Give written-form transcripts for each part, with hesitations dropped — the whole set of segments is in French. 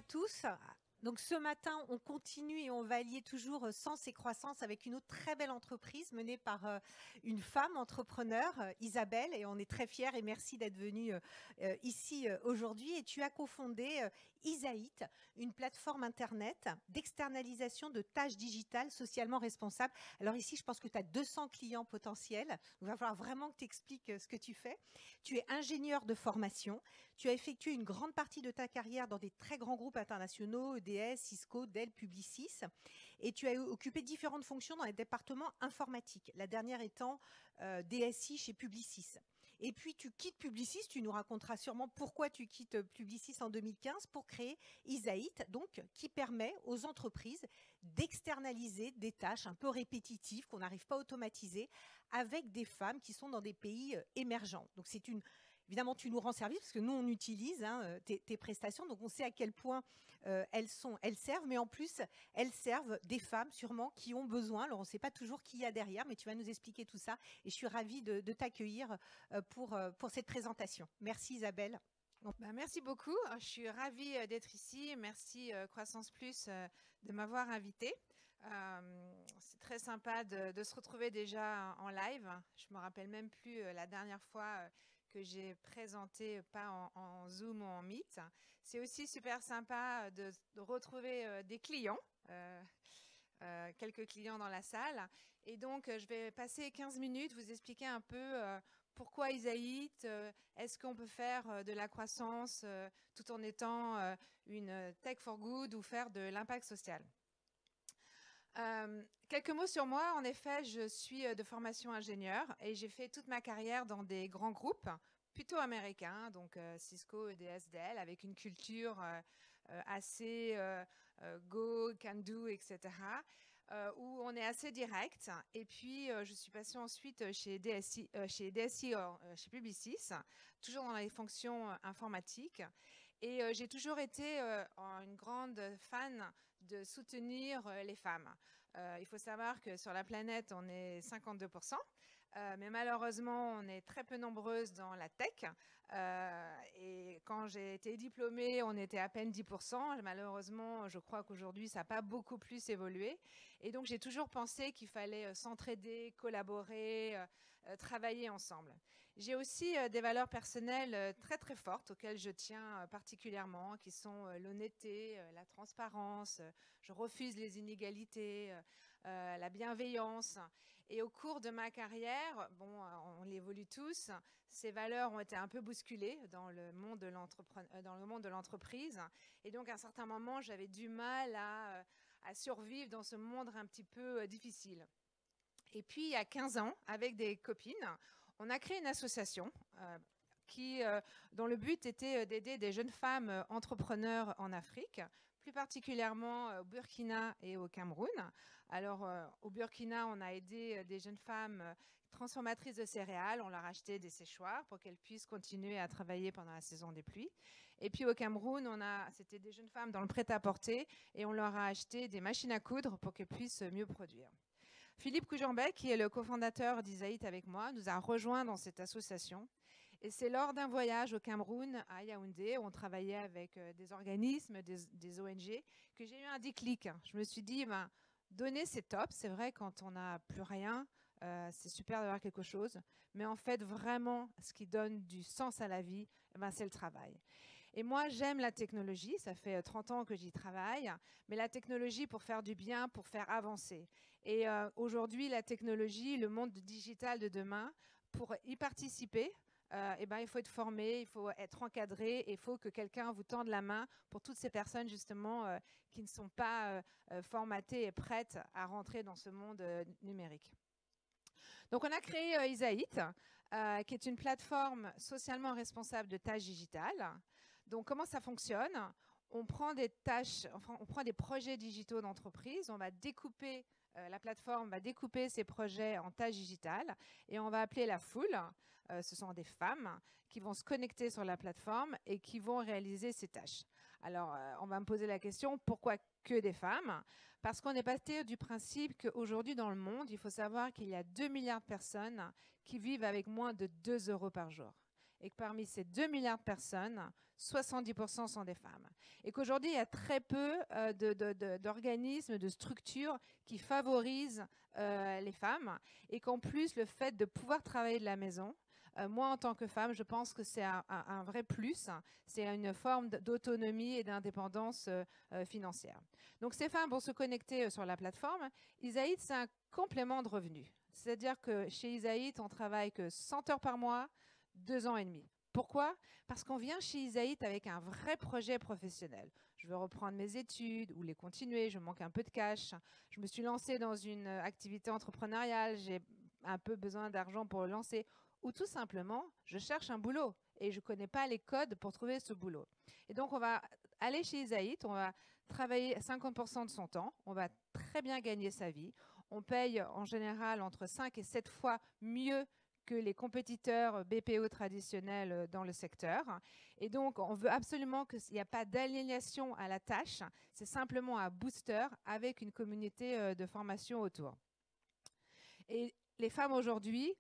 tous. Donc ce matin, on continue et on va allier toujours sens et croissance avec une autre très belle entreprise menée par une femme entrepreneur, Isabelle, et on est très fiers et merci d'être venue ici aujourd'hui. Et tu as cofondé Isaït, une plateforme internet d'externalisation de tâches digitales socialement responsables. Alors ici, je pense que tu as 200 clients potentiels. Il va falloir vraiment que tu expliques ce que tu fais. Tu es ingénieur de formation. Tu as effectué une grande partie de ta carrière dans des très grands groupes internationaux, EDS, Cisco, Dell, Publicis, et tu as occupé différentes fonctions dans les départements informatiques, la dernière étant DSI chez Publicis. Et puis tu quittes Publicis, tu nous raconteras sûrement pourquoi tu quittes Publicis en 2015 pour créer Isaït, donc qui permet aux entreprises d'externaliser des tâches un peu répétitives qu'on n'arrive pas à automatiser avec des femmes qui sont dans des pays émergents. Donc c'est une Évidemment, tu nous rends service parce que nous, on utilise tes prestations. Donc, on sait à quel point elles servent. Mais en plus, elles servent des femmes sûrement qui ont besoin. Alors, on ne sait pas toujours qui il y a derrière, mais tu vas nous expliquer tout ça. Et je suis ravie de t'accueillir pour cette présentation. Merci Isabelle. Merci beaucoup. Je suis ravie d'être ici. Merci Croissance Plus de m'avoir invitée. C'est très sympa de se retrouver déjà en live. Je me rappelle même plus la dernière fois que j'ai présenté, pas en Zoom ou en Meet. C'est aussi super sympa de retrouver des clients, quelques clients dans la salle. Et donc, je vais passer 15 minutes, vous expliquer un peu pourquoi Isaït, est-ce qu'on peut faire de la croissance tout en étant une tech for good ou faire de l'impact social. Quelques mots sur moi. En effet, je suis de formation ingénieur et j'ai fait toute ma carrière dans des grands groupes plutôt américains, donc Cisco, EDS, Dell, avec une culture assez go, can do, etc., où on est assez direct. Et puis, je suis passée ensuite chez DSI, chez Publicis, toujours dans les fonctions informatiques. Et j'ai toujours été une grande fan de soutenir les femmes. Il faut savoir que sur la planète, on est 52%, mais malheureusement, on est très peu nombreuses dans la tech. Et quand j'ai été diplômée, on était à peine 10%. Malheureusement, je crois qu'aujourd'hui, ça n'a pas beaucoup plus évolué. Et donc, j'ai toujours pensé qu'il fallait s'entraider, collaborer, travailler ensemble. J'ai aussi des valeurs personnelles très très fortes auxquelles je tiens particulièrement, qui sont l'honnêteté, la transparence, je refuse les inégalités, la bienveillance. Et au cours de ma carrière, bon, on l'évolue tous, ces valeurs ont été un peu bousculées dans le monde de l'entreprise. Et donc, à un certain moment, j'avais du mal à survivre dans ce monde un petit peu difficile. Et puis, il y a 15 ans, avec des copines, on a créé une association dont le but était d'aider des jeunes femmes entrepreneurs en Afrique, plus particulièrement au Burkina et au Cameroun. Alors, au Burkina, on a aidé des jeunes femmes transformatrices de céréales. On leur a acheté des séchoirs pour qu'elles puissent continuer à travailler pendant la saison des pluies. Et puis au Cameroun, c'était des jeunes femmes dans le prêt-à-porter et on leur a acheté des machines à coudre pour qu'elles puissent mieux produire. Philippe Coujambet, qui est le cofondateur d'Isaït avec moi, nous a rejoints dans cette association. Et c'est lors d'un voyage au Cameroun, à Yaoundé, où on travaillait avec des organismes, des ONG, que j'ai eu un déclic. Je me suis dit, donner c'est top, c'est vrai quand on n'a plus rien, c'est super d'avoir quelque chose. Mais en fait, vraiment, ce qui donne du sens à la vie, c'est le travail. Et moi, j'aime la technologie, ça fait 30 ans que j'y travaille, mais la technologie pour faire du bien, pour faire avancer. Et aujourd'hui, la technologie, le monde digital de demain, pour y participer, il faut être formé, il faut être encadré, il faut que quelqu'un vous tende la main pour toutes ces personnes justement qui ne sont pas formatées et prêtes à rentrer dans ce monde numérique. Donc on a créé Isaït, qui est une plateforme socialement responsable de tâches digitales. Donc comment ça fonctionne? On prend des tâches, enfin, on prend des projets digitaux d'entreprise, on va découper, la plateforme va découper ces projets en tâches digitales et on va appeler la foule. Ce sont des femmes qui vont se connecter sur la plateforme et qui vont réaliser ces tâches. Alors, on va me poser la question, pourquoi que des femmes? Parce qu'on est passé du principe qu'aujourd'hui dans le monde, il faut savoir qu'il y a 2 milliards de personnes qui vivent avec moins de 2 euros par jour. et que parmi ces 2 milliards de personnes, 70% sont des femmes. Et qu'aujourd'hui, il y a très peu d'organismes, de structures qui favorisent les femmes. Et qu'en plus, le fait de pouvoir travailler de la maison, moi, en tant que femme, je pense que c'est un vrai plus. C'est une forme d'autonomie et d'indépendance financière. Donc, ces femmes vont se connecter sur la plateforme. Isaït, c'est un complément de revenus. C'est-à-dire que chez Isaït, on travaille que 100 heures par mois, 2 ans et demi. Pourquoi? Parce qu'on vient chez Isaït avec un vrai projet professionnel. Je veux reprendre mes études ou les continuer, je manque un peu de cash. Je me suis lancée dans une activité entrepreneuriale, j'ai un peu besoin d'argent pour le lancer. Ou tout simplement, je cherche un boulot et je ne connais pas les codes pour trouver ce boulot. Et donc, on va aller chez Isaït, on va travailler 50% de son temps, on va très bien gagner sa vie. On paye en général entre 5 et 7 fois mieux que les compétiteurs BPO traditionnels dans le secteur. Et donc, on veut absolument qu'il n'y ait pas d'aliénation à la tâche. C'est simplement un booster avec une communauté de formation autour. Et les femmes aujourd'hui,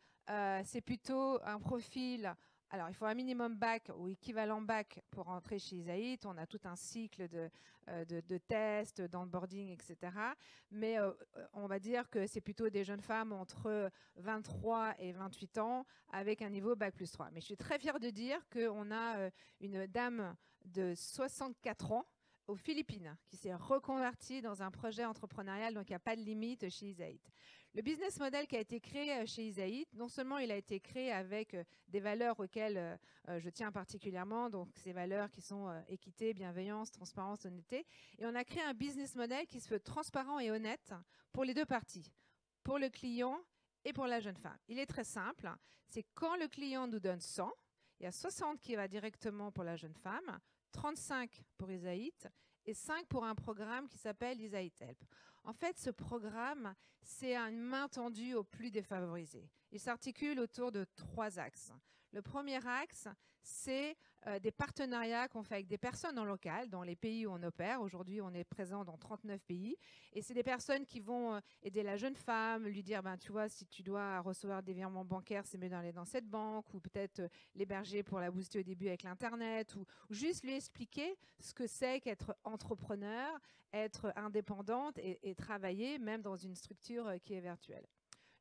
c'est plutôt un profil. Alors, il faut un minimum bac ou équivalent bac pour entrer chez Isaït. On a tout un cycle de tests, d'onboarding, etc. Mais on va dire que c'est plutôt des jeunes femmes entre 23 et 28 ans avec un niveau bac plus 3. Mais je suis très fière de dire qu'on a une dame de 64 ans aux Philippines qui s'est reconvertie dans un projet entrepreneurial, donc il n'y a pas de limite chez Isaït. Le business model qui a été créé chez Isaït, non seulement il a été créé avec des valeurs auxquelles je tiens particulièrement, donc ces valeurs qui sont équité, bienveillance, transparence, honnêteté, et on a créé un business model qui se veut transparent et honnête pour les deux parties, pour le client et pour la jeune femme. Il est très simple, c'est quand le client nous donne 100, il y a 60 qui va directement pour la jeune femme, 35 pour Isaït et 5 pour un programme qui s'appelle Isaït Help. En fait, ce programme, c'est une main tendue aux plus défavorisés. Il s'articule autour de 3 axes. Le premier axe, c'est des partenariats qu'on fait avec des personnes en local, dans les pays où on opère. Aujourd'hui, on est présent dans 39 pays. Et c'est des personnes qui vont aider la jeune femme, lui dire, ben, tu vois, si tu dois recevoir des virements bancaires, c'est mieux d'aller dans cette banque, ou peut-être l'héberger pour la booster au début avec l'Internet, ou juste lui expliquer ce que c'est qu'être entrepreneur, être indépendante et travailler même dans une structure qui est virtuelle.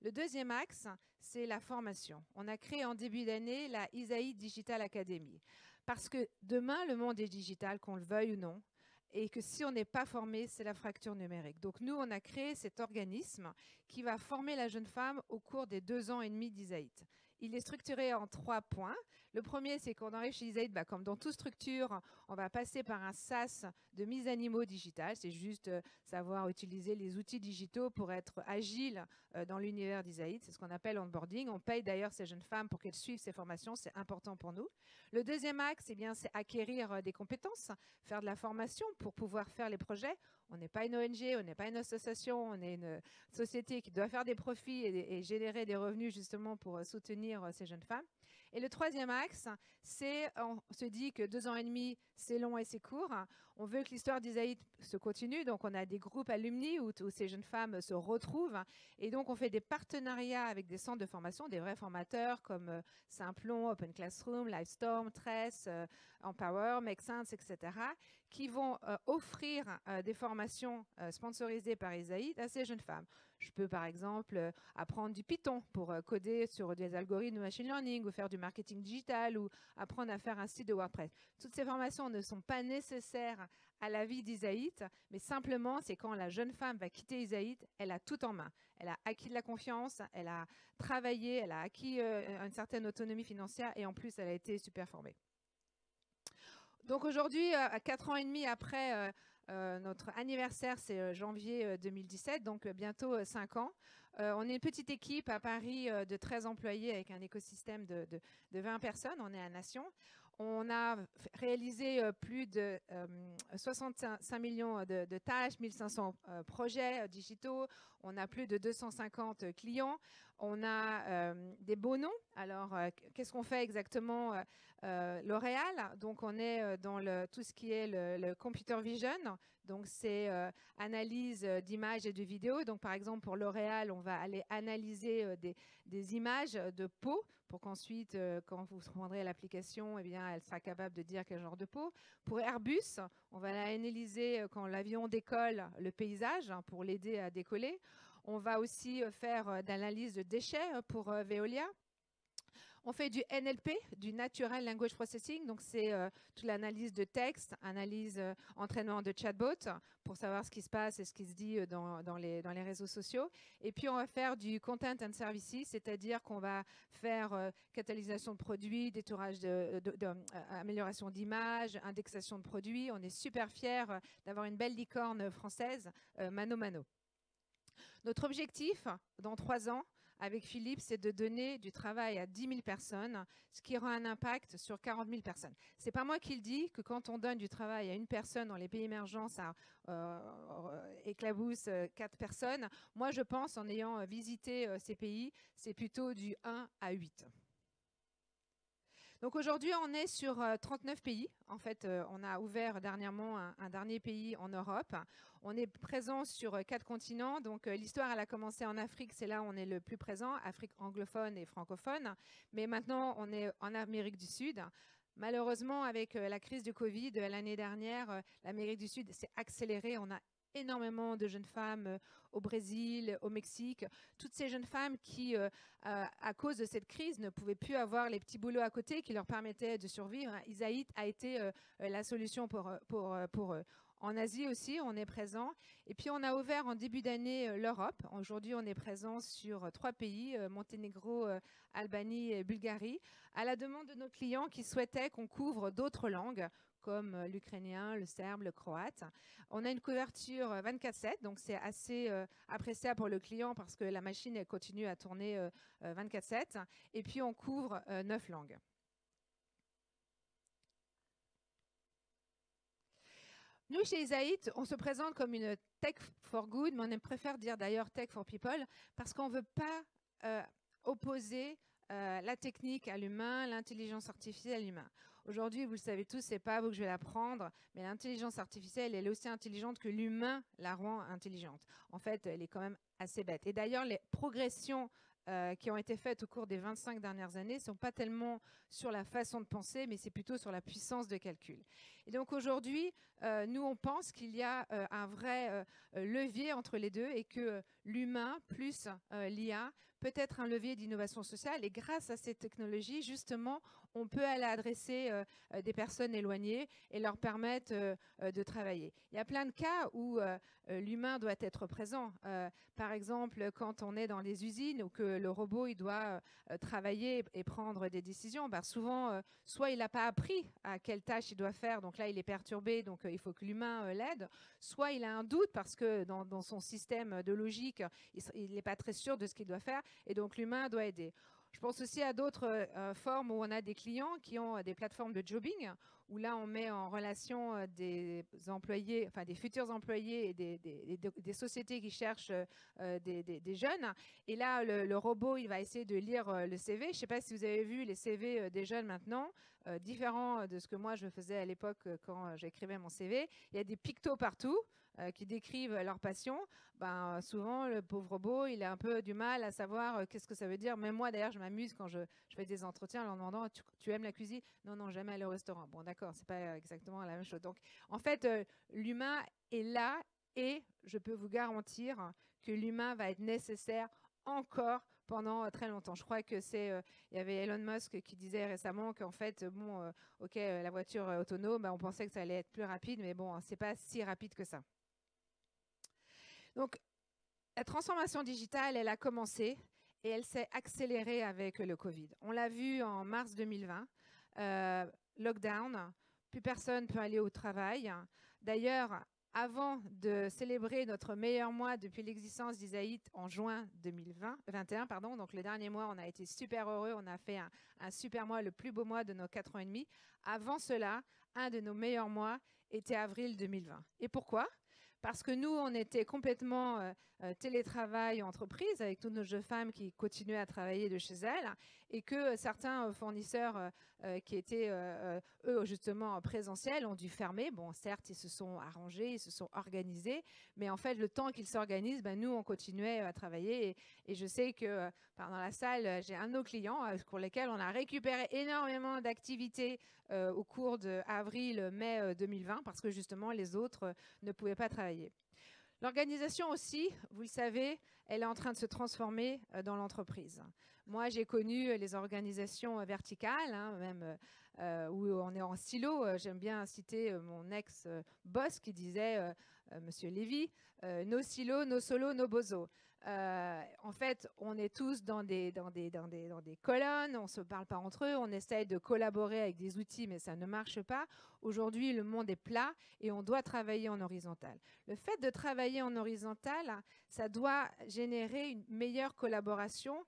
Le deuxième axe, c'est la formation. On a créé en début d'année la Isaït Digital Academy. Parce que demain, le monde est digital, qu'on le veuille ou non, et que si on n'est pas formé, c'est la fracture numérique. Donc nous, on a créé cet organisme qui va former la jeune femme au cours des 2 ans et demi d'Isaït. Il est structuré en 3 points. Le premier, c'est qu'on arrive chez Isaït, comme dans toute structure, on va passer par un SaaS de mise à niveau digital. C'est juste savoir utiliser les outils digitaux pour être agile dans l'univers d'Isaït. C'est ce qu'on appelle onboarding. On paye d'ailleurs ces jeunes femmes pour qu'elles suivent ces formations. C'est important pour nous. Le deuxième axe, c'est acquérir des compétences, faire de la formation pour pouvoir faire les projets. On n'est pas une ONG, on n'est pas une association, on est une société qui doit faire des profits et générer des revenus justement pour soutenir ces jeunes femmes. Et le troisième axe, c'est on se dit que 2 ans et demi, c'est long et c'est court. On veut que l'histoire d'Isaït se continue, donc on a des groupes alumni où ces jeunes femmes se retrouvent. Et donc on fait des partenariats avec des centres de formation, des vrais formateurs comme Simplon, Open Classroom, Livestorm, Tress, Empower, Make Sense, etc., qui vont offrir des formations sponsorisées par Isaït à ces jeunes femmes. Je peux par exemple apprendre du Python pour coder sur des algorithmes de machine learning ou faire du marketing digital ou apprendre à faire un site de WordPress. Toutes ces formations ne sont pas nécessaires à la vie d'Isaït, mais simplement c'est quand la jeune femme va quitter Isaït, elle a tout en main. Elle a acquis de la confiance, elle a travaillé, elle a acquis une certaine autonomie financière et en plus elle a été super formée. Donc aujourd'hui, à 4 ans et demi après notre anniversaire, c'est janvier 2017, donc bientôt 5 ans. On est une petite équipe à Paris de 13 employés avec un écosystème de 20 personnes. On est à Nation. On a réalisé plus de 65 millions de tâches, 1500 projets digitaux. On a plus de 250 clients. On a des beaux noms. Alors, qu'est-ce qu'on fait exactement L'Oréal, donc on est dans tout ce qui est le computer vision. Donc, c'est analyse d'images et de vidéos. Donc, par exemple, pour L'Oréal, on va aller analyser des images de peau pour qu'ensuite, quand vous prendrez l'application, eh bien, elle sera capable de dire quel genre de peau. Pour Airbus, on va analyser quand l'avion décolle le paysage pour l'aider à décoller. On va aussi faire d'analyse de déchets pour Veolia. On fait du NLP, du Natural Language Processing, donc c'est toute l'analyse de texte, analyse, entraînement de chatbot pour savoir ce qui se passe et ce qui se dit dans les réseaux sociaux. Et puis on va faire du Content and Services, c'est-à-dire qu'on va faire catalysation de produits, détourage amélioration d'image, indexation de produits. On est super fiers d'avoir une belle licorne française, Mano Mano. Notre objectif, dans 3 ans, avec Philippe, c'est de donner du travail à 10 000 personnes, ce qui aura un impact sur 40 000 personnes. Ce n'est pas moi qui le dis, que quand on donne du travail à une personne dans les pays émergents, ça éclabousse 4 personnes. Moi, je pense, en ayant visité ces pays, c'est plutôt du 1 à 8. Donc aujourd'hui, on est sur 39 pays. En fait, on a ouvert dernièrement un dernier pays en Europe. On est présent sur 4 continents. Donc l'histoire, elle a commencé en Afrique. C'est là où on est le plus présent, Afrique anglophone et francophone. Mais maintenant, on est en Amérique du Sud. Malheureusement, avec la crise du Covid l'année dernière, l'Amérique du Sud s'est accélérée. On a énormément de jeunes femmes au Brésil, au Mexique, toutes ces jeunes femmes qui, à cause de cette crise, ne pouvaient plus avoir les petits boulots à côté qui leur permettaient de survivre. Isaït a été la solution pour eux. En Asie aussi, on est présent. Et puis, on a ouvert en début d'année l'Europe. Aujourd'hui, on est présent sur 3 pays, Monténégro, Albanie et Bulgarie, à la demande de nos clients qui souhaitaient qu'on couvre d'autres langues, comme l'ukrainien, le serbe, le croate. On a une couverture 24/7, donc c'est assez appréciable pour le client parce que la machine elle continue à tourner 24/7. Et puis, on couvre 9 langues. Nous, chez Isaït, on se présente comme une tech for good, mais on préfère dire d'ailleurs tech for people, parce qu'on ne veut pas opposer la technique à l'humain, l'intelligence artificielle à l'humain. Aujourd'hui, vous le savez tous, ce n'est pas à vous que je vais l'apprendre, mais l'intelligence artificielle, elle est aussi intelligente que l'humain la rend intelligente. En fait, elle est quand même assez bête. Et d'ailleurs, les progressions qui ont été faites au cours des 25 dernières années ne sont pas tellement sur la façon de penser, mais c'est plutôt sur la puissance de calcul. Et donc aujourd'hui, nous, on pense qu'il y a un vrai levier entre les deux et que l'humain plus l'IA peut être un levier d'innovation sociale. Et grâce à ces technologies, justement, on peut aller adresser des personnes éloignées et leur permettre de travailler. Il y a plein de cas où l'humain doit être présent. Par exemple, quand on est dans les usines ou que le robot il doit travailler et prendre des décisions, ben souvent, soit il n'a pas appris à quelle tâche il doit faire, donc là, il est perturbé, donc il faut que l'humain l'aide, soit il a un doute parce que dans son système de logique, il n'est pas très sûr de ce qu'il doit faire, et donc l'humain doit aider. Je pense aussi à d'autres formes où on a des clients qui ont des plateformes de jobbing, où là, on met en relation des employés, enfin des futurs employés et des sociétés qui cherchent des jeunes. Et là, le robot, il va essayer de lire le CV. Je ne sais pas si vous avez vu les CV des jeunes maintenant, différents de ce que moi, je faisais à l'époque quand j'écrivais mon CV. Il y a des pictos partout qui décrivent leur passion. Ben, souvent, le pauvre robot, il a un peu du mal à savoir qu'est-ce que ça veut dire. Même moi, d'ailleurs, je m'amuse quand je fais des entretiens en leur demandant tu aimes la cuisine? Non, non, j'aime aller au restaurant. Bon, d'accord, c'est pas exactement la même chose. Donc, en fait, l'humain est là et je peux vous garantir que l'humain va être nécessaire encore pendant très longtemps. Je crois que il y avait Elon Musk qui disait récemment qu'en fait, bon, ok, la voiture autonome, on pensait que ça allait être plus rapide, mais bon, c'est pas si rapide que ça. Donc, la transformation digitale, elle a commencé et elle s'est accélérée avec le Covid. On l'a vu en mars 2020, lockdown, plus personne ne peut aller au travail. D'ailleurs, avant de célébrer notre meilleur mois depuis l'existence d'Isaït en juin 2021, donc le dernier mois, on a été super heureux, on a fait un super mois, le plus beau mois de nos 4 ans et demi. Avant cela, un de nos meilleurs mois était avril 2020. Et pourquoi ? parce que nous, on était complètement télétravail entreprise avec toutes nos jeunes femmes qui continuaient à travailler de chez elles et que certains fournisseurs qui étaient, eux, justement présentiels ont dû fermer. Bon, certes, ils se sont arrangés, ils se sont organisés, mais en fait, le temps qu'ils s'organisent, nous, on continuait à travailler. Et je sais que dans la salle, j'ai un de nos clients pour lesquels on a récupéré énormément d'activités au cours d'avril-mai 2020 parce que justement, les autres ne pouvaient pas travailler. L'organisation aussi, vous le savez, elle est en train de se transformer dans l'entreprise. Moi, j'ai connu les organisations verticales, même où on est en silo. J'aime bien citer mon ex-boss qui disait, Monsieur Lévy, nos silos, nos solos, nos bozos. En fait, on est tous dans des colonnes, on ne se parle pas entre eux, on essaye de collaborer avec des outils, mais ça ne marche pas. Aujourd'hui, le monde est plat et on doit travailler en horizontal. Le fait de travailler en horizontal, ça doit générer une meilleure collaboration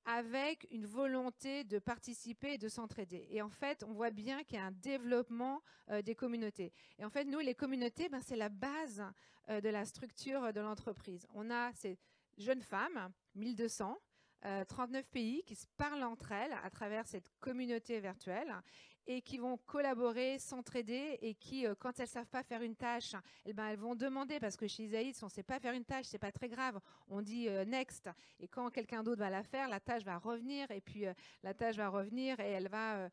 avec une volonté de participer et de s'entraider. Et en fait, on voit bien qu'il y a un développement des communautés. Et en fait, nous, les communautés, c'est la base de la structure de l'entreprise. On a ces jeunes femmes, 1200, 39 pays qui se parlent entre elles à travers cette communauté virtuelle et qui vont collaborer, s'entraider et qui, quand elles ne savent pas faire une tâche, elles vont demander, parce que chez Isaïd, si on ne sait pas faire une tâche, ce n'est pas très grave, on dit next, et quand quelqu'un d'autre va la faire, la tâche va revenir, et puis la tâche va revenir et elle va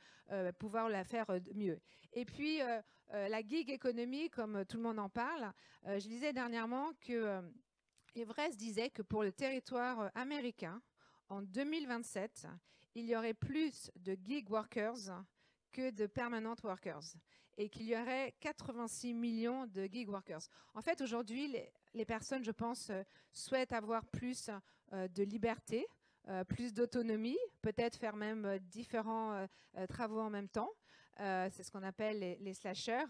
pouvoir la faire mieux. Et puis, la gig économie, comme tout le monde en parle, je lisais dernièrement que Everest disait que pour le territoire américain, en 2027, il y aurait plus de gig workers que de permanent workers et qu'il y aurait 86 millions de gig workers. En fait, aujourd'hui, les personnes, je pense, souhaitent avoir plus de liberté, plus d'autonomie, peut-être faire même différents travaux en même temps. C'est ce qu'on appelle les slashers.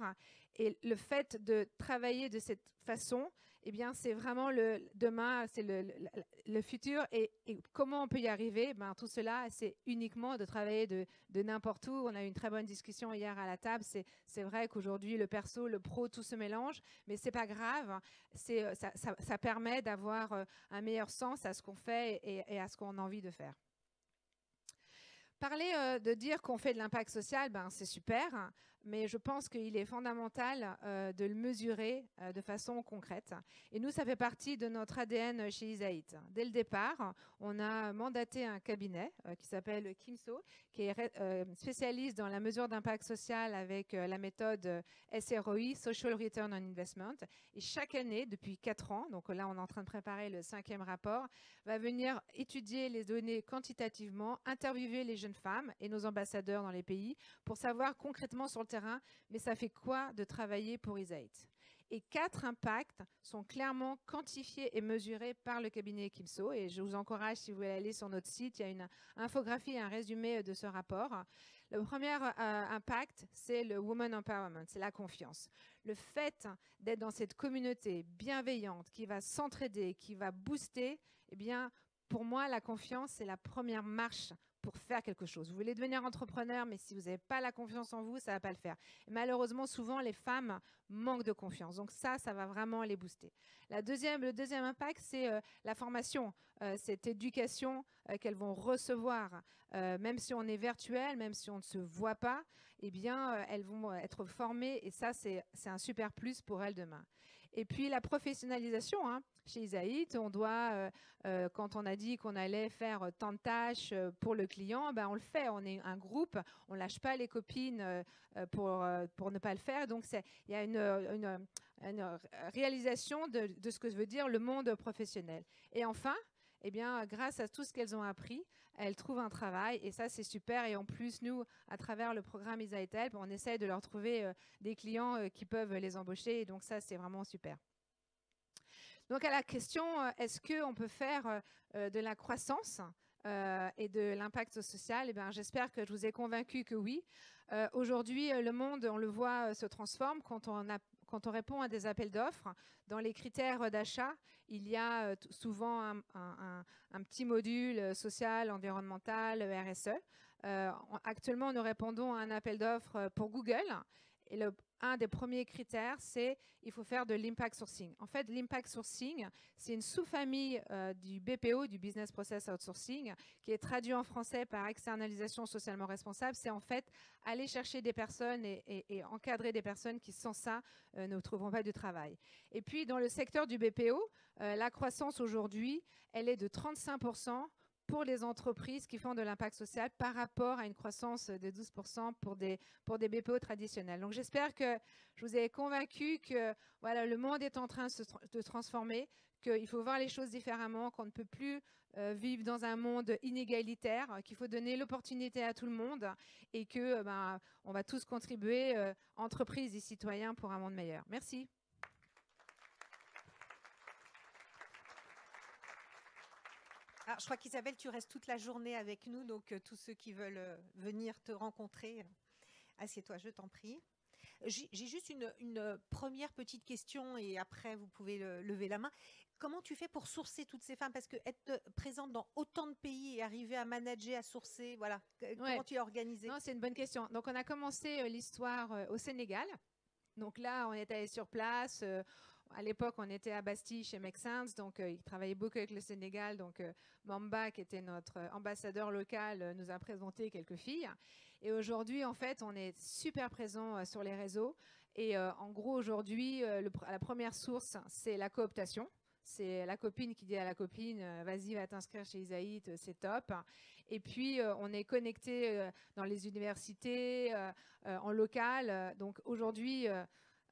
Et le fait de travailler de cette façon, c'est vraiment demain, c'est le futur. Et comment on peut y arriver? Tout cela, c'est uniquement de travailler de n'importe où. On a eu une très bonne discussion hier à la table. C'est vrai qu'aujourd'hui, le perso, le pro, tout se mélange, mais c'est pas grave. Ça permet d'avoir un meilleur sens à ce qu'on fait et à ce qu'on a envie de faire. Parler de dire qu'on fait de l'impact social, c'est super, mais je pense qu'il est fondamental de le mesurer de façon concrète. Et nous, ça fait partie de notre ADN chez Isaïd. Dès le départ, on a mandaté un cabinet qui s'appelle Kimso, qui est spécialiste dans la mesure d'impact social avec la méthode SROI, Social Return on Investment. Et chaque année, depuis 4 ans, donc là, on est en train de préparer le 5e rapport, va venir étudier les données quantitativement, interviewer les jeunes femmes et nos ambassadeurs dans les pays pour savoir concrètement sur le terrain, mais ça fait quoi de travailler pour Isaïd. Et 4 impacts sont clairement quantifiés et mesurés par le cabinet Kimso. Et je vous encourage, si vous voulez aller sur notre site, il y a une infographie et un résumé de ce rapport. Le premier impact, c'est le Woman Empowerment, c'est la confiance. Le fait d'être dans cette communauté bienveillante qui va s'entraider, qui va booster, pour moi, la confiance, c'est la première marche pour faire quelque chose. Vous voulez devenir entrepreneur, mais si vous n'avez pas la confiance en vous, ça ne va pas le faire. Et malheureusement, souvent, les femmes manquent de confiance. Donc ça va vraiment les booster. Le deuxième impact, c'est la formation, cette éducation qu'elles vont recevoir. Même si on est virtuel, même si on ne se voit pas, elles vont être formées. Et ça, c'est un super plus pour elles demain. Et puis la professionnalisation, chez Isaïd, on doit, quand on a dit qu'on allait faire tant de tâches pour le client, on le fait. On est un groupe, on ne lâche pas les copines pour ne pas le faire. Donc il y a une réalisation de ce que veut dire le monde professionnel. Et enfin, grâce à tout ce qu'elles ont appris, elles trouvent un travail et ça, c'est super. Et en plus, nous, à travers le programme Isaïd Help, on essaie de leur trouver des clients qui peuvent les embaucher. Et donc ça, c'est vraiment super. Donc à la question, est-ce qu'on peut faire de la croissance et de l'impact social? J'espère que je vous ai convaincu que oui. Aujourd'hui, le monde, on le voit, se transforme quand on répond à des appels d'offres. Dans les critères d'achat, il y a souvent un petit module social, environnemental, RSE. Actuellement, nous répondons à un appel d'offres pour Google. Et un des premiers critères, c'est il faut faire de l'impact sourcing. En fait, l'impact sourcing, c'est une sous-famille du BPO, du Business Process Outsourcing, qui est traduit en français par externalisation socialement responsable. C'est en fait aller chercher des personnes et encadrer des personnes qui, sans ça, ne trouveront pas de travail. Et puis, dans le secteur du BPO, la croissance aujourd'hui, elle est de 35% pour les entreprises qui font de l'impact social par rapport à une croissance de 12% pour des BPO traditionnels. Donc, j'espère que je vous ai convaincu que voilà, le monde est en train de se transformer, qu'il faut voir les choses différemment, qu'on ne peut plus vivre dans un monde inégalitaire, qu'il faut donner l'opportunité à tout le monde et que on va tous contribuer, entreprises et citoyens, pour un monde meilleur. Merci. Alors, je crois qu'Isabelle, tu restes toute la journée avec nous, donc tous ceux qui veulent venir te rencontrer, assieds-toi, je t'en prie. J'ai juste une première petite question et après, vous pouvez lever la main. Comment tu fais pour sourcer toutes ces femmes? Parce que être présente dans autant de pays et arriver à manager, à sourcer, voilà, comment tu es organisée? Non, c'est une bonne question. Donc, on a commencé l'histoire au Sénégal. Donc là, on est allé sur place. À l'époque, on était à Bastille chez Make Sense, donc il travaillait beaucoup avec le Sénégal. Donc Mamba, qui était notre ambassadeur local, nous a présenté quelques filles. Et aujourd'hui, en fait, on est super présent sur les réseaux. Et en gros, aujourd'hui, la première source, c'est la cooptation. C'est la copine qui dit à la copine, vas-y, va t'inscrire chez Isaït, c'est top. Et puis, on est connecté dans les universités, en local. Donc aujourd'hui,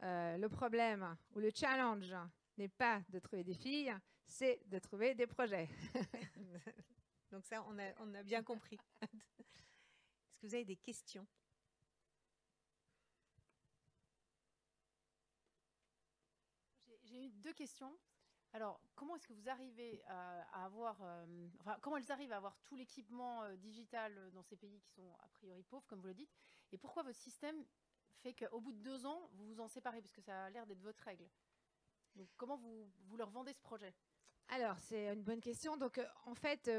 le problème ou le challenge n'est pas de trouver des filles, c'est de trouver des projets. Donc ça, on a bien compris. Est-ce que vous avez des questions? J'ai eu 2 questions. Alors, comment est-ce que vous arrivez à avoir, comment elles arrivent à avoir tout l'équipement digital dans ces pays qui sont a priori pauvres, comme vous le dites, et pourquoi votre système fait qu'au bout de 2 ans, vous vous en séparez, parce que ça a l'air d'être votre règle. Donc, comment vous leur vendez ce projet? Alors, c'est une bonne question. Donc, en fait,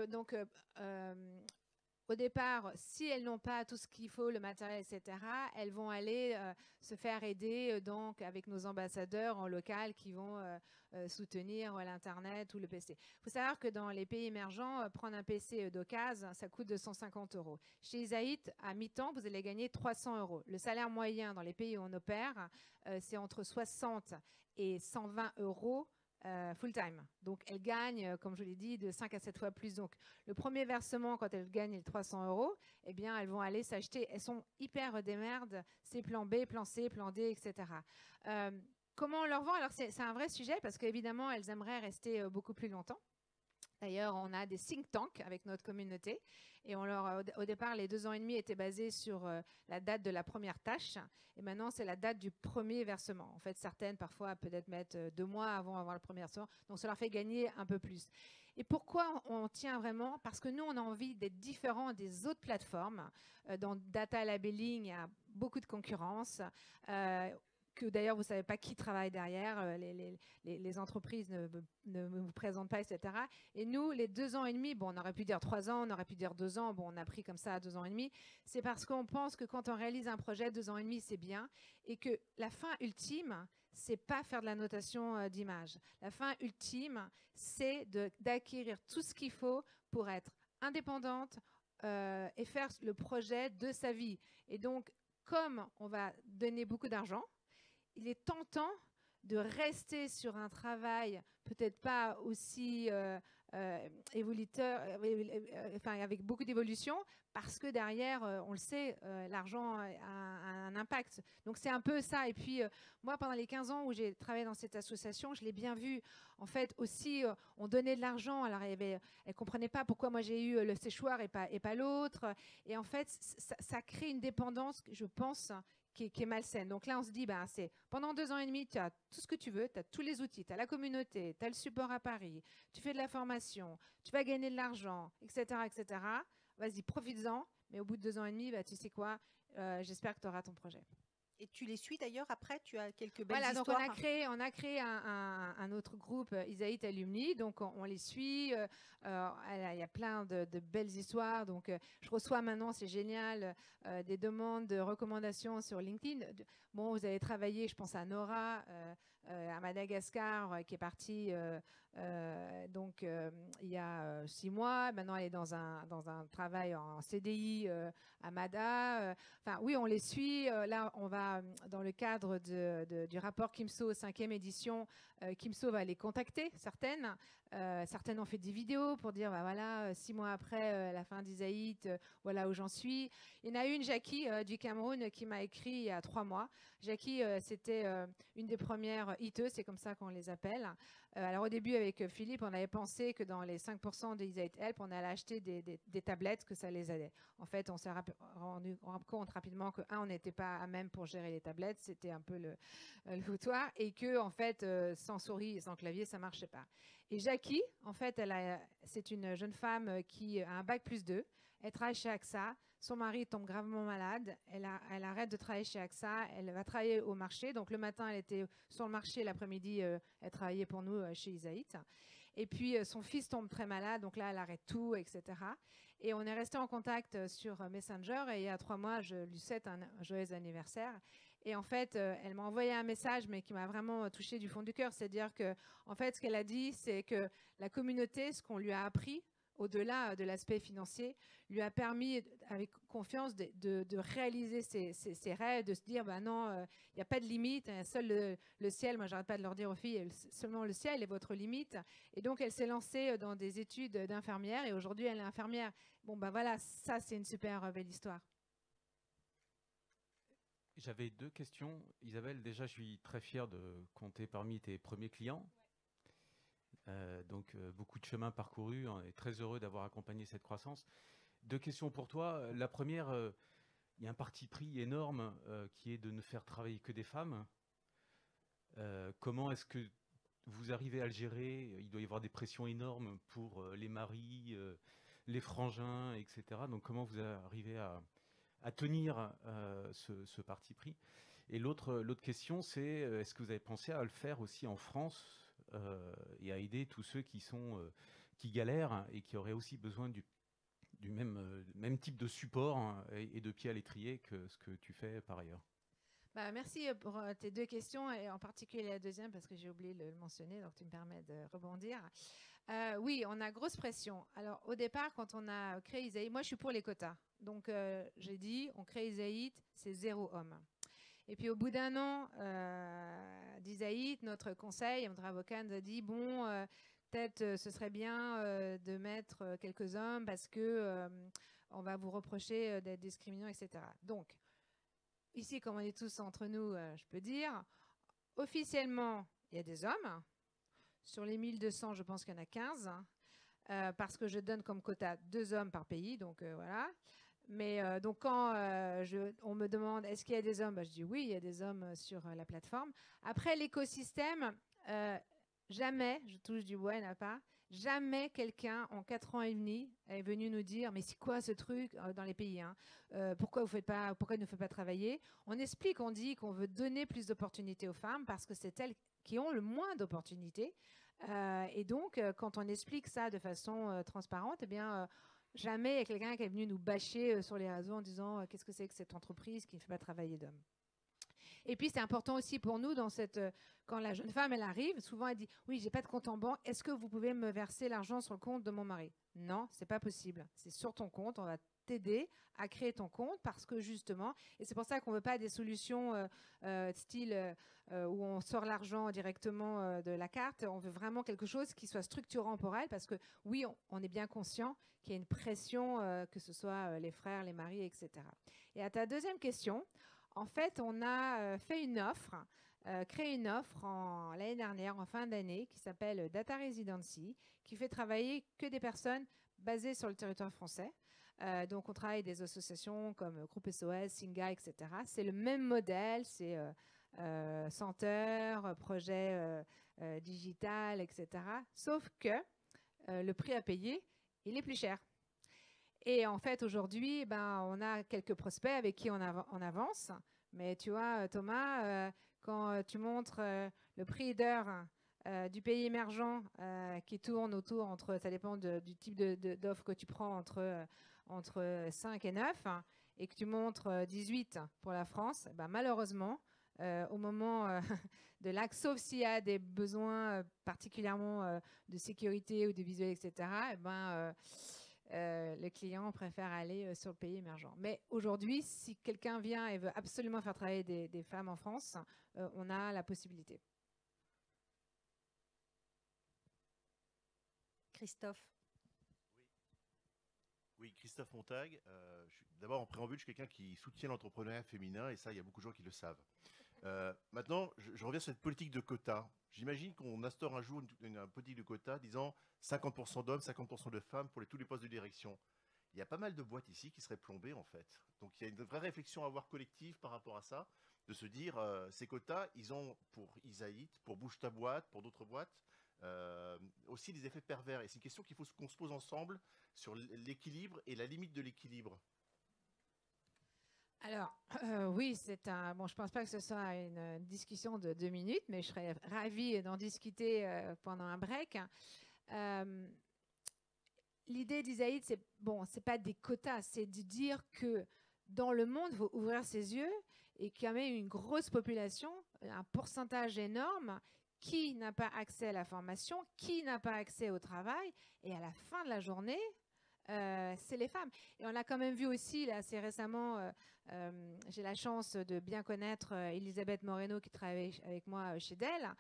au départ, si elles n'ont pas tout ce qu'il faut, le matériel, etc., elles vont aller se faire aider donc avec nos ambassadeurs en local qui vont soutenir l'Internet ou le PC. Il faut savoir que dans les pays émergents, prendre un PC d'occasion, ça coûte 250 €. Chez Isaït, à mi-temps, vous allez gagner 300 €. Le salaire moyen dans les pays où on opère, c'est entre 60 et 120 € full-time. Donc, elle gagne, comme je l'ai dit, de 5 à 7 fois plus. Donc, le premier versement, quand elle gagne les 300 €, eh bien, elles vont aller s'acheter. Elles sont hyper démerdes. C'est plan B, plan C, plan D, etc. Comment on leur vend? Alors, c'est un vrai sujet parce qu'évidemment, elles aimeraient rester beaucoup plus longtemps. D'ailleurs, on a des think tanks avec notre communauté. Et au départ, les 2 ans et demi étaient basés sur la date de la première tâche. Et maintenant, c'est la date du premier versement. En fait, certaines, parfois, peut-être mettre 2 mois avant d'avoir le premier versement. Donc, ça leur fait gagner un peu plus. Et pourquoi on tient vraiment? Parce que nous, on a envie d'être différents des autres plateformes. Dans data labeling, il y a beaucoup de concurrence. Que d'ailleurs, vous ne savez pas qui travaille derrière, les entreprises ne vous présentent pas, etc. Et nous, les 2 ans et demi, bon, on aurait pu dire 3 ans, on aurait pu dire 2 ans, bon, on a pris comme ça à 2 ans et demi, c'est parce qu'on pense que quand on réalise un projet, 2 ans et demi, c'est bien, et que la fin ultime, c'est pas faire de la notation d'image. La fin ultime, c'est d'acquérir tout ce qu'il faut pour être indépendante et faire le projet de sa vie. Et donc, comme on va donner beaucoup d'argent, il est tentant de rester sur un travail peut-être pas aussi évoluteur, enfin avec beaucoup d'évolution, parce que derrière, on le sait, l'argent a un impact. Donc c'est un peu ça. Et puis moi, pendant les 15 ans où j'ai travaillé dans cette association, je l'ai bien vu. En fait, aussi, on donnait de l'argent. Alors, elle ne comprenait pas pourquoi moi j'ai eu le séchoir et pas l'autre. Et en fait, ça crée une dépendance, je pense, qui est malsaine. Donc là, on se dit, c'est pendant 2 ans et demi, tu as tout ce que tu veux, tu as tous les outils, tu as la communauté, tu as le support à Paris, tu fais de la formation, tu vas gagner de l'argent, etc., etc. Vas-y, profites-en. Mais au bout de 2 ans et demi, tu sais quoi, j'espère que tu auras ton projet. Et tu les suis d'ailleurs après, tu as quelques belles Voilà, donc histoires. on a créé un autre groupe, Isaït Alumni, donc on les suit. Il y a plein de belles histoires. Donc je reçois maintenant, c'est génial, des demandes de recommandations sur LinkedIn. Bon, vous avez travaillé, je pense à Nora, à Madagascar, qui est partie il y a 6 mois. Maintenant, elle est dans un travail en CDI à Mada. Enfin, oui, on les suit. Là, on va, dans le cadre du rapport Kimso 5e édition, Kimso va les contacter, certaines. Certaines ont fait des vidéos pour dire, bah, voilà, 6 mois après la fin d'Isaït, voilà où j'en suis. Il y en a une, Jackie, du Cameroun, qui m'a écrit il y a 3 mois. Jackie, c'était une des premières hiteuses, c'est comme ça qu'on les appelle. Alors au début, avec Philippe, on avait pensé que dans les 5% de Isaït Help, on allait acheter des tablettes, que ça les aidait. En fait, on s'est rendu compte rapidement que, on n'était pas à même pour gérer les tablettes, c'était un peu le foutoir, et que, en fait, sans souris et sans clavier, ça marchait pas. Et Jackie, en fait, c'est une jeune femme qui a un bac+2. Elle travaille chez AXA. Son mari tombe gravement malade. Elle arrête de travailler chez AXA. Elle va travailler au marché. Donc, le matin, elle était sur le marché. L'après-midi, elle travaillait pour nous chez Isaït. Et puis, son fils tombe très malade. Donc là, elle arrête tout, etc. Et on est resté en contact sur Messenger. Et il y a 3 mois, je lui souhaite un joyeux anniversaire. Et en fait, elle m'a envoyé un message, mais qui m'a vraiment touchée du fond du cœur. C'est-à-dire que, en fait, ce qu'elle a dit, c'est que la communauté, ce qu'on lui a appris, au-delà de l'aspect financier, lui a permis, avec confiance, de réaliser ses rêves, de se dire, bah non, il n'y a pas de limite, seul le ciel, moi j'arrête pas de leur dire aux filles, seulement le ciel est votre limite. Et donc elle s'est lancée dans des études d'infirmière, et aujourd'hui elle est infirmière. Bon, bah voilà, ça c'est une super belle histoire. J'avais 2 questions. Isabelle, déjà, je suis très fier de compter parmi tes premiers clients. Donc, beaucoup de chemin parcouru, et très heureux d'avoir accompagné cette croissance. 2 questions pour toi. La première, il y a un parti pris énorme qui est de ne faire travailler que des femmes. Comment est-ce que vous arrivez à le gérer? Il doit y avoir des pressions énormes pour les maris, les frangins, etc. Donc, comment vous arrivez à tenir ce parti pris? Et l'autre question, c'est est-ce que vous avez pensé à le faire aussi en France et à aider tous ceux qui galèrent et qui auraient aussi besoin du même type de support et de pied à l'étrier que ce que tu fais par ailleurs? Bah, merci pour tes 2 questions, et en particulier la deuxième, parce que j'ai oublié de le mentionner, donc tu me permets de rebondir. Oui, on a grosse pression. Alors, au départ, quand on a créé Isaït, moi, je suis pour les quotas. Donc, j'ai dit, on crée Isaït, c'est 0 homme. Et puis, au bout d'1 an d'Isaït, notre conseil, notre avocat nous a dit, bon, peut-être ce serait bien de mettre quelques hommes parce que on va vous reprocher d'être discriminant, etc. Donc, ici, comme on est tous entre nous, je peux dire, officiellement, il y a des hommes. Sur les 1200, je pense qu'il y en a 15, parce que je donne comme quota 2 hommes par pays, donc voilà. Mais donc quand on me demande est-ce qu'il y a des hommes, je dis oui, il y a des hommes sur la plateforme. Après, l'écosystème, jamais, je touche du bois, il n'y en a pas, jamais quelqu'un en 4 ans et demi est venu nous dire mais c'est quoi ce truc dans les pays, hein, pourquoi ne nous faites pas travailler? On explique, on dit qu'on veut donner plus d'opportunités aux femmes parce que c'est elles qui ont le moins d'opportunités. Et donc, quand on explique ça de façon transparente, eh bien, jamais il y a quelqu'un qui est venu nous bâcher sur les réseaux en disant qu'est-ce que c'est que cette entreprise qui ne fait pas travailler d'hommes. Et puis, c'est important aussi pour nous, quand la jeune femme elle arrive, souvent elle dit « Oui, j'ai pas de compte en banque, est-ce que vous pouvez me verser l'argent sur le compte de mon mari ?» Non, c'est pas possible. C'est sur ton compte, on va t'aider à créer ton compte parce que justement, et c'est pour ça qu'on ne veut pas des solutions style où on sort l'argent directement de la carte. On veut vraiment quelque chose qui soit structurant pour elle parce que oui, on est bien conscient qu'il y a une pression, que ce soit les frères, les maris, etc. Et à ta deuxième question, en fait, on a fait une offre, créé une offre l'année dernière, en fin d'année, qui s'appelle Data Residency, qui fait travailler que des personnes basées sur le territoire français. Donc, on travaille avec des associations comme Groupe SOS, Singa, etc. C'est le même modèle, c'est 100 heures, projet digital, etc. Sauf que le prix à payer, il est plus cher. Et en fait, aujourd'hui, on a quelques prospects avec qui on avance, Mais tu vois, Thomas, quand tu montres le prix d'heure du pays émergent qui tourne autour ça dépend du type d'offre que tu prends, entre 5 et 9, et que tu montres 18 pour la France, ben, malheureusement, au moment de l'acte, sauf s'il y a des besoins particulièrement de sécurité ou de visuel, etc., eh ben, le client préfère aller sur le pays émergent. Mais aujourd'hui, si quelqu'un vient et veut absolument faire travailler des femmes en France, on a la possibilité. Christophe. Oui, Christophe Montag. D'abord, en préambule, je suis quelqu'un qui soutient l'entrepreneuriat féminin, et ça, il y a beaucoup de gens qui le savent. Maintenant, je reviens sur cette politique de quotas. J'imagine qu'on instaure un jour une politique de quotas disant 50% d'hommes, 50% de femmes pour tous les postes de direction. Il y a pas mal de boîtes ici qui seraient plombées, en fait. Donc, il y a une vraie réflexion à avoir collective par rapport à ça, de se dire, ces quotas, ils ont pour Isaït, pour Bouge ta boîte, pour d'autres boîtes, aussi des effets pervers. Et c'est une question qu'on se pose ensemble sur l'équilibre et la limite de l'équilibre. Alors, oui, bon, je ne pense pas que ce soit une discussion de 2 minutes, mais je serais ravie d'en discuter pendant un break. L'idée d'Isaïd, c'est pas des quotas, c'est de dire que dans le monde, il faut ouvrir ses yeux et qu'il y a même une grosse population, un pourcentage énorme qui n'a pas accès à la formation, qui n'a pas accès au travail, et à la fin de la journée, c'est les femmes. Et on a quand même vu aussi, là, assez récemment, j'ai la chance de bien connaître Elisabeth Moreno qui travaille avec moi chez Dell.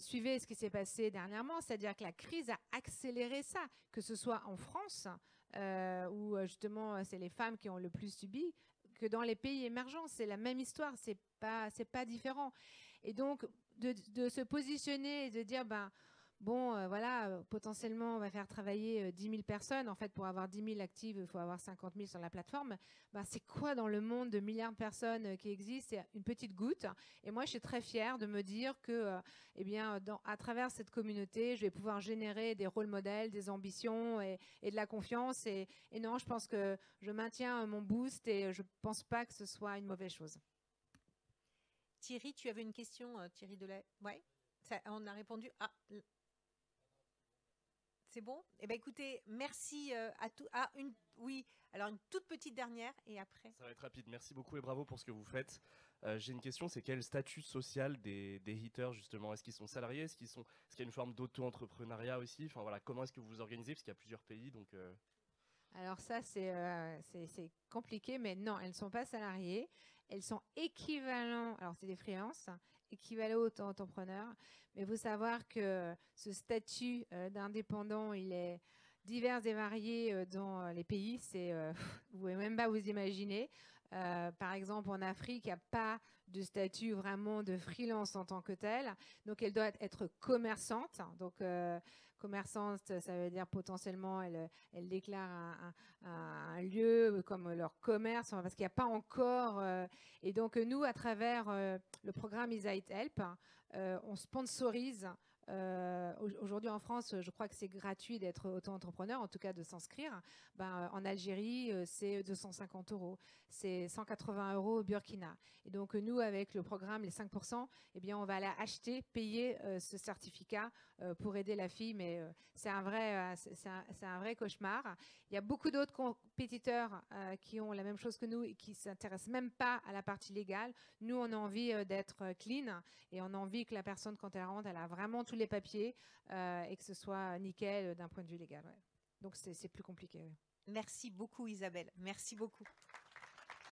Suivez ce qui s'est passé dernièrement, c'est-à-dire que la crise a accéléré ça, que ce soit en France, où justement c'est les femmes qui ont le plus subi, que dans les pays émergents, c'est la même histoire, c'est pas différent. Et donc, de se positionner et de dire, ben, bon, voilà, potentiellement, on va faire travailler 10 000 personnes. En fait, pour avoir 10 000 actives, il faut avoir 50 000 sur la plateforme. Ben, c'est quoi dans le monde de milliards de personnes qui existent? C'est une petite goutte. Et moi, je suis très fière de me dire que, eh bien, à travers cette communauté, je vais pouvoir générer des rôles modèles, des ambitions et de la confiance. Et non, je pense que je maintiens mon boost et je ne pense pas que ce soit une mauvaise chose. Thierry, tu avais une question, Thierry Delay. Oui, on a répondu. Ah, c'est bon? Eh bien, écoutez, merci à tous. Ah, oui, alors une toute petite dernière et après. Ça va être rapide. Merci beaucoup et bravo pour ce que vous faites. J'ai une question, c'est quel statut social des hitters, justement? Est-ce qu'ils sont salariés? Est-ce qu'il y a une forme d'auto-entrepreneuriat aussi? Enfin, voilà, comment est-ce que vous vous organisez? Parce qu'il y a plusieurs pays, donc... Alors ça, c'est compliqué, mais non, elles ne sont pas salariées. Elles sont équivalents, alors c'est des freelances, équivalents aux auto-entrepreneurs. Mais il faut savoir que ce statut d'indépendant, il est divers et varié dans les pays. Vous ne pouvez même pas vous imaginer. Par exemple, en Afrique, il n'y a pas de statut vraiment de freelance en tant que tel. Donc, elle doit être commerçante. Donc, commerçante, ça veut dire potentiellement, elle déclare un lieu comme leur commerce, parce qu'il n'y a pas encore... et donc, nous, à travers le programme Isaït Help, on sponsorise. Aujourd'hui en France, je crois que c'est gratuit d'être auto-entrepreneur, en tout cas de s'inscrire. En Algérie, c'est 250 €. C'est 180 € au Burkina. Et donc nous, avec le programme, les 5%, eh bien, on va aller acheter, payer ce certificat pour aider la fille. Mais c'est un vrai cauchemar. Il y a beaucoup d'autres compétiteurs qui ont la même chose que nous et qui ne s'intéressent même pas à la partie légale. Nous, on a envie d'être clean et on a envie que la personne, quand elle rentre, elle a vraiment tous les papiers et que ce soit nickel d'un point de vue légal. Ouais. Donc, c'est plus compliqué. Ouais. Merci beaucoup, Isabelle. Merci beaucoup.